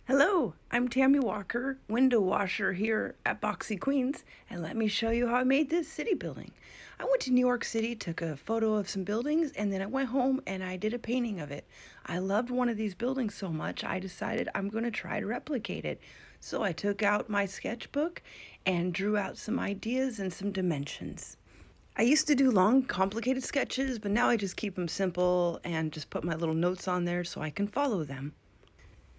Hello, I'm Tammy Walker, window washer here at Boxy Queens, and let me show you how I made this city building. I went to New York City, took a photo of some buildings, and then I went home and I did a painting of it. I loved one of these buildings so much, I decided I'm going to try to replicate it. So I took out my sketchbook and drew out some ideas and some dimensions. I used to do long, complicated sketches, but now I just keep them simple and just put my little notes on there so I can follow them.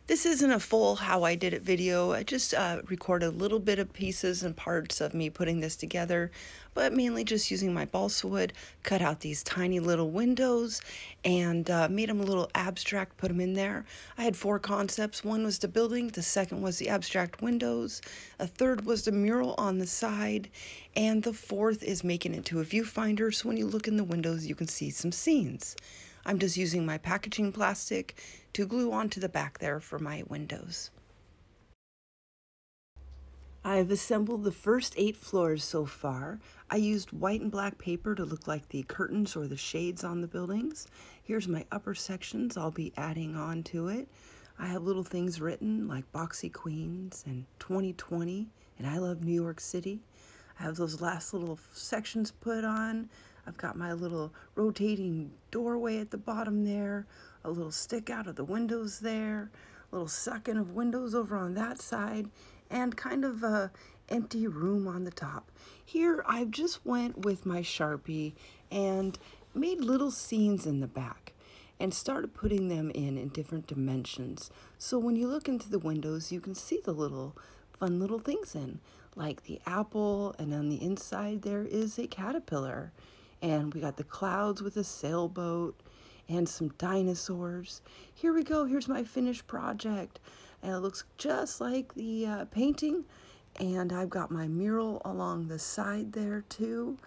This isn't a full how I did it video. I just recorded a little bit of pieces and parts of me putting this together, but mainly just using my balsa wood, cut out these tiny little windows and made them a little abstract, put them in there. I had 4 concepts. One was the building, the second was the abstract windows, a third was the mural on the side, and the fourth is making it into a viewfinder so when you look in the windows you can see some scenes. I'm just using my packaging plastic to glue onto the back there for my windows. I've assembled the first 8 floors so far. I used white and black paper to look like the curtains or the shades on the buildings. Here's my upper sections I'll be adding on to it. I have little things written like Boxy Queens and 2020 and I love New York City. I have those last little sections put on. I've got my little rotating doorway at the bottom there, a little stick out of the windows there, a little sucking of windows over on that side, and kind of a empty room on the top. Here I just went with my Sharpie and made little scenes in the back and started putting them in different dimensions. So when you look into the windows, you can see the fun little things in, like the apple, and on the inside there is a caterpillar. And we got the clouds with a sailboat and some dinosaurs. Here we go. Here's my finished project. And it looks just like the painting. And I've got my mural along the side there too.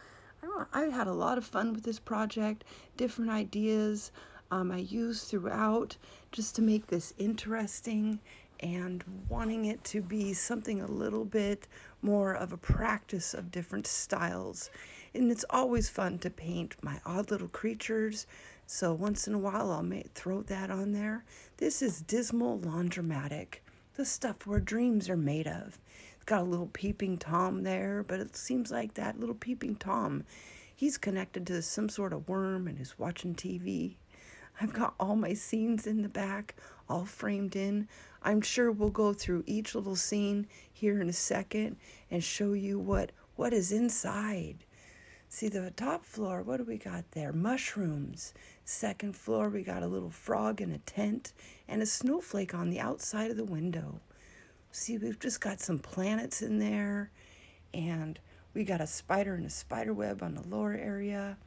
I had a lot of fun with this project. Different ideas I used throughout just to make this interesting and wanting it to be something a little bit more of a practice of different styles. And it's always fun to paint my odd little creatures, so once in a while I'll throw that on there. This is Dismal Laundromatic, the stuff where dreams are made of. It's got a little peeping Tom there, but it seems like that little peeping Tom, he's connected to some sort of worm and is watching TV. I've got all my scenes in the back, all framed in. I'm sure we'll go through each little scene here in a second and show you what is inside. See the top floor, what do we got there? Mushrooms. Second floor, we got a little frog in a tent and a snowflake on the outside of the window. See, we've just got some planets in there, and we got a spider and a spider web on the lower area.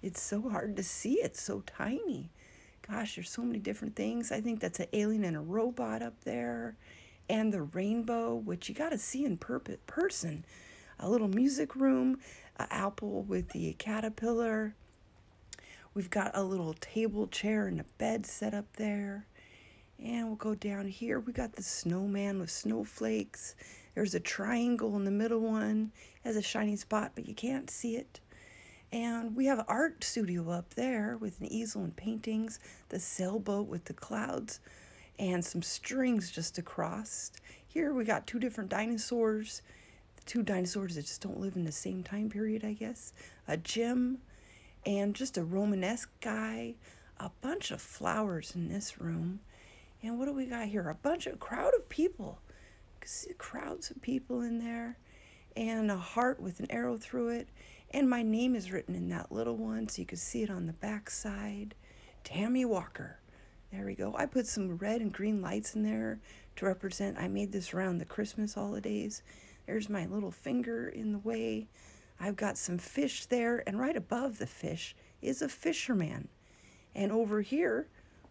It's so hard to see, it's so tiny. Gosh, there's so many different things. I think that's an alien and a robot up there. And the rainbow, which you got to see in person. A little music room, an apple with the caterpillar. We've got a little table, chair, and a bed set up there. And we'll go down here. We got the snowman with snowflakes. There's a triangle in the middle one. It has a shiny spot, but you can't see it. And we have an art studio up there with an easel and paintings, the sailboat with the clouds, and some strings just across. Here we got 2 different dinosaurs, 2 dinosaurs that just don't live in the same time period, I guess. A gym, and just a Romanesque guy, a bunch of flowers in this room. And what do we got here? A crowd of people. You can see crowds of people in there, and a heart with an arrow through it. And my name is written in that little one, so you can see it on the back side. Tammy Walker. There we go. I put some red and green lights in there to represent, I made this around the Christmas holidays. There's my little finger in the way. I've got some fish there, and right above the fish is a fisherman. And over here,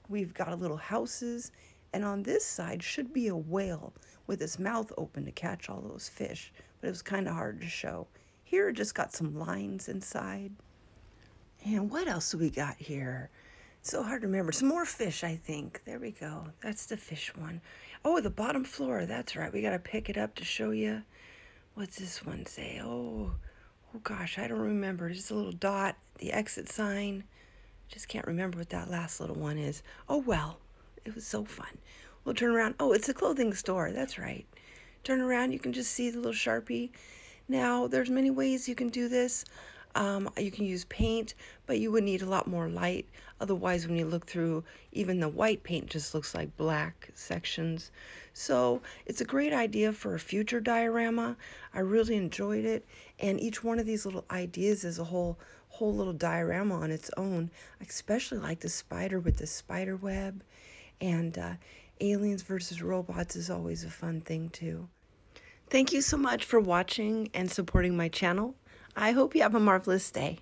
we've got a little houses, and on this side should be a whale with his mouth open to catch all those fish, but it was kind of hard to show. Here, it just got some lines inside. And what else do we got here? It's so hard to remember. Some more fish, I think. There we go. That's the fish one. Oh, the bottom floor. That's right. We got to pick it up to show you. What's this one say? Oh gosh, I don't remember. Just a little dot, the exit sign. Just can't remember what that last little one is. Oh, well, it was so fun. We'll turn around. Oh, it's a clothing store. That's right. Turn around, you can just see the little Sharpie. Now, there's many ways you can do this. You can use paint, but you would need a lot more light. Otherwise, when you look through, even the white paint just looks like black sections. So it's a great idea for a future diorama. I really enjoyed it. And each one of these little ideas is a whole little diorama on its own. I especially like the spider with the spider web. And aliens versus robots is always a fun thing too. Thank you so much for watching and supporting my channel. I hope you have a marvelous day.